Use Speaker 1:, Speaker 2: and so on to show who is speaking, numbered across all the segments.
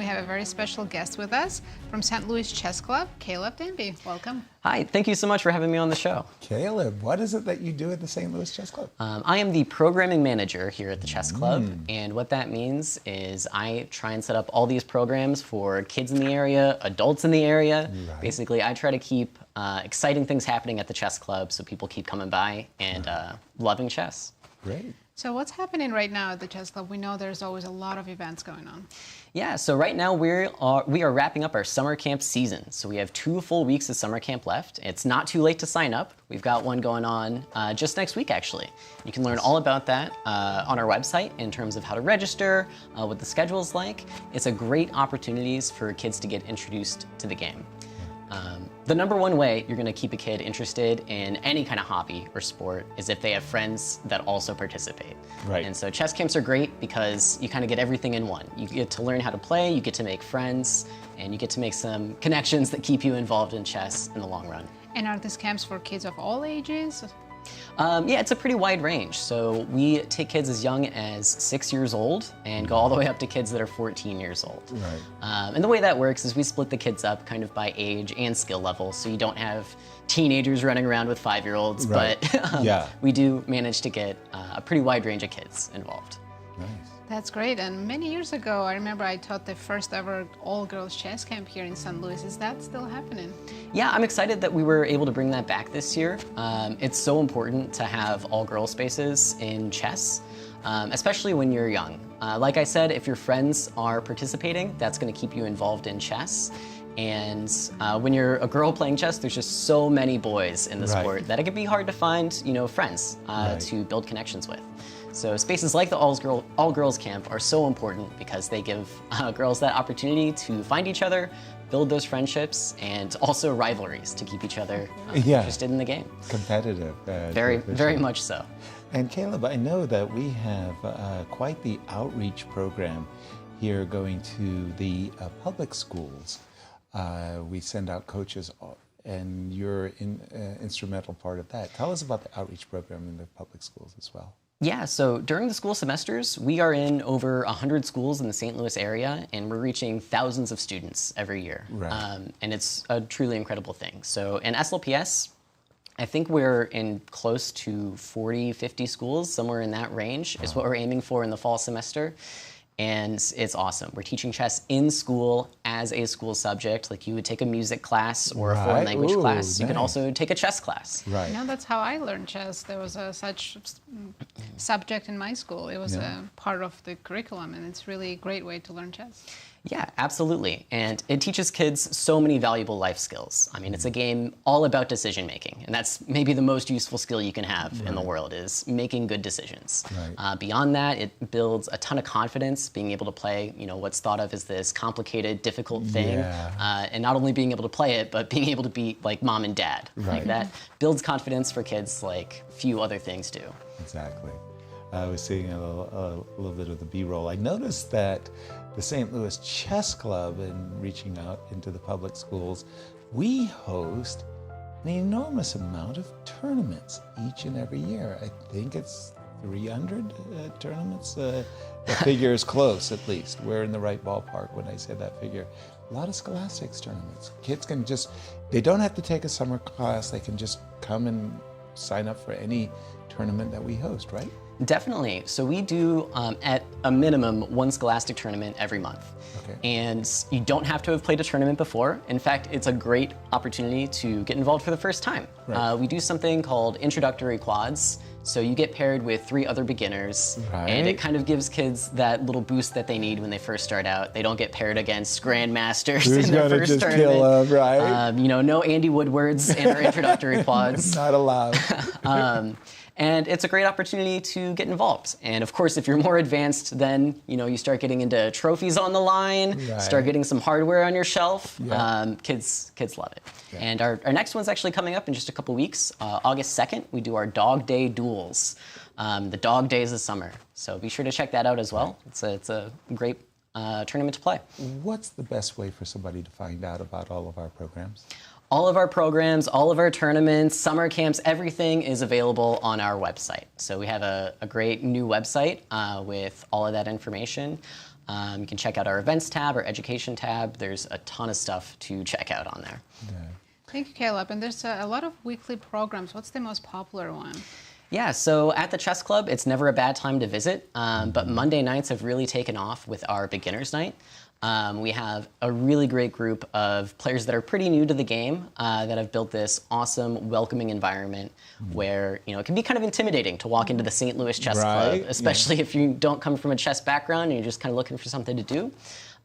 Speaker 1: have a very special guest with us from St. Louis Chess Club, Caleb Denby. Welcome.
Speaker 2: Hi, thank you so much for having me on the show.
Speaker 3: Caleb, what is it that you do at the St. Louis Chess Club?
Speaker 2: I am the programming manager here at the Chess Club, and what that means is I try and set up all these programs for kids in the area, adults in the area.
Speaker 3: Right.
Speaker 2: Basically, I try to keep exciting things happening at the Chess Club so people keep coming by and loving chess.
Speaker 3: Great.
Speaker 1: So what's happening right now at the Chess Club? We know there's always a lot of events going on.
Speaker 2: Yeah, so right now we are wrapping up our summer camp season. So we have 2 full weeks of summer camp left. It's not too late to sign up. We've got one going on just next week, actually. You can learn all about that on our website in terms of how to register, what the schedule's like. It's a great opportunities for kids to get introduced to the game. The number one way you're going to keep a kid interested in any kind of hobby or sport is if they have friends that also participate.
Speaker 3: Right.
Speaker 2: And so chess camps are great because you kind of get everything in one. You get to learn how to play, you get to make friends, and you get to make some connections that keep you involved in chess in the long run.
Speaker 1: And are these camps for kids of all ages?
Speaker 2: Yeah, it's a pretty wide range. So we take kids as young as 6 years old and go all the way up to kids that are 14 years old.
Speaker 3: Right.
Speaker 2: And the way that works is we split the kids up kind of by age and skill level, so you don't have teenagers running around with 5-year-olds,
Speaker 3: Right.
Speaker 2: but we do manage to get a pretty wide range of kids involved.
Speaker 3: Nice.
Speaker 1: That's great. And many years ago, I remember I taught the first ever all-girls chess camp here in St. Louis. Is that still happening?
Speaker 2: Yeah, I'm excited that we were able to bring that back this year. It's so important to have all-girl spaces in chess, especially when you're young. Like I said, if your friends are participating, that's going to keep you involved in chess. And when you're a girl playing chess, there's just so many boys in the
Speaker 3: Right.
Speaker 2: sport that it can be hard to find, friends
Speaker 3: Right.
Speaker 2: to build connections with. So spaces like the all-girls camp are so important because they give girls that opportunity to find each other, build those friendships, and also rivalries to keep each other
Speaker 3: Yeah.
Speaker 2: interested in the game.
Speaker 3: Competitive.
Speaker 2: Very much so.
Speaker 3: And Caleb, I know that we have quite the outreach program here going to the public schools. We send out coaches, and you're an instrumental part of that. Tell us about the outreach program in the public schools as well.
Speaker 2: Yeah, so during the school semesters, we are in over 100 schools in the St. Louis area, and we're reaching thousands of students every year.
Speaker 3: Right.
Speaker 2: And it's a truly incredible thing. So in SLPS, I think we're in close to 40, 50 schools, somewhere in that range is what we're aiming for in the fall semester. And it's awesome. We're teaching chess in school as a school subject, like you would take a music class or a foreign language
Speaker 3: Ooh,
Speaker 2: class. You can
Speaker 3: nice.
Speaker 2: also take a chess class.
Speaker 3: Right.
Speaker 1: You know, that's how I learned chess. There was such subject in my school. It was
Speaker 3: Yeah.
Speaker 1: a part of the curriculum, and it's really a great way to learn chess.
Speaker 2: Yeah, absolutely. And it teaches kids so many valuable life skills. I mean, it's a game all about decision making, and that's maybe the most useful skill you can have in the world is making good decisions.
Speaker 3: Right.
Speaker 2: Beyond that, it builds a ton of confidence, being able to play, what's thought of as this complicated, difficult thing,
Speaker 3: Yeah.
Speaker 2: and not only being able to play it, but being able to beat like mom and dad.
Speaker 3: Right.
Speaker 2: Like that builds confidence for kids like few other things do.
Speaker 3: Exactly. I was seeing a little bit of the B-roll. I noticed that the St. Louis Chess Club, and reaching out into the public schools, we host an enormous amount of tournaments each and every year. I think it's 300 tournaments. The figure is close, at least. We're in the right ballpark when I say that figure. A lot of scholastics tournaments. Kids can they don't have to take a summer class. They can just come and sign up for any tournament that we host, right?
Speaker 2: Definitely. So we do, at a minimum, one scholastic tournament every month.
Speaker 3: Okay.
Speaker 2: And you don't have to have played a tournament before. In fact, it's a great opportunity to get involved for the first time.
Speaker 3: Right.
Speaker 2: We do something called introductory quads. So you get paired with 3 other beginners,
Speaker 3: Right.
Speaker 2: and it kind of gives kids that little boost that they need when they first start out. They don't get paired against grandmasters
Speaker 3: Who's
Speaker 2: in their
Speaker 3: gonna
Speaker 2: first
Speaker 3: just
Speaker 2: tournament.
Speaker 3: kill 'em, right?
Speaker 2: No Andy Woodwards in our introductory quads.
Speaker 3: Not allowed.
Speaker 2: And it's a great opportunity to get involved. And of course, if you're more advanced, then you start getting into trophies on the line,
Speaker 3: Right.
Speaker 2: start getting some hardware on your shelf.
Speaker 3: Yeah.
Speaker 2: Kids love it.
Speaker 3: Yeah.
Speaker 2: And our next one's actually coming up in just a couple weeks. August 2nd, we do our Dog Day duels, the dog days of summer. So be sure to check that out as well. It's a great tournament to play.
Speaker 3: What's the best way for somebody to find out about all of our programs?
Speaker 2: All of our programs, all of our tournaments, summer camps, everything is available on our website. So we have a great new website with all of that information. You can check out our events tab, our education tab. There's a ton of stuff to check out on there.
Speaker 3: Yeah.
Speaker 1: Thank you, Caleb. And there's a lot of weekly programs. What's the most popular one?
Speaker 2: Yeah, so at the chess club, it's never a bad time to visit, but Monday nights have really taken off with our beginner's night. We have a really great group of players that are pretty new to the game that have built this awesome, welcoming environment where, it can be kind of intimidating to walk into the St. Louis Chess Club, especially if you don't come from a chess background and you're just kind of looking for something to do.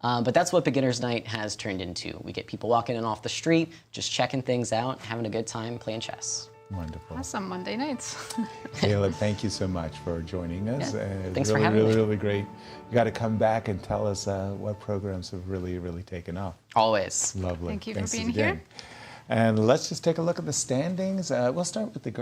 Speaker 2: But that's what Beginner's Night has turned into. We get people walking in off the street, just checking things out, having a good time playing chess.
Speaker 3: Wonderful.
Speaker 1: Awesome Monday nights.
Speaker 3: Caleb, thank you so much for joining us.
Speaker 2: Yeah. Thanks for
Speaker 3: really,
Speaker 2: having me.
Speaker 3: really great. You got to come back and tell us what programs have really, really taken off.
Speaker 2: Always.
Speaker 3: Lovely.
Speaker 1: Thank you
Speaker 3: Thanks
Speaker 1: for being
Speaker 3: again.
Speaker 1: here.
Speaker 3: And let's just take a look at the standings. We'll start with the girls.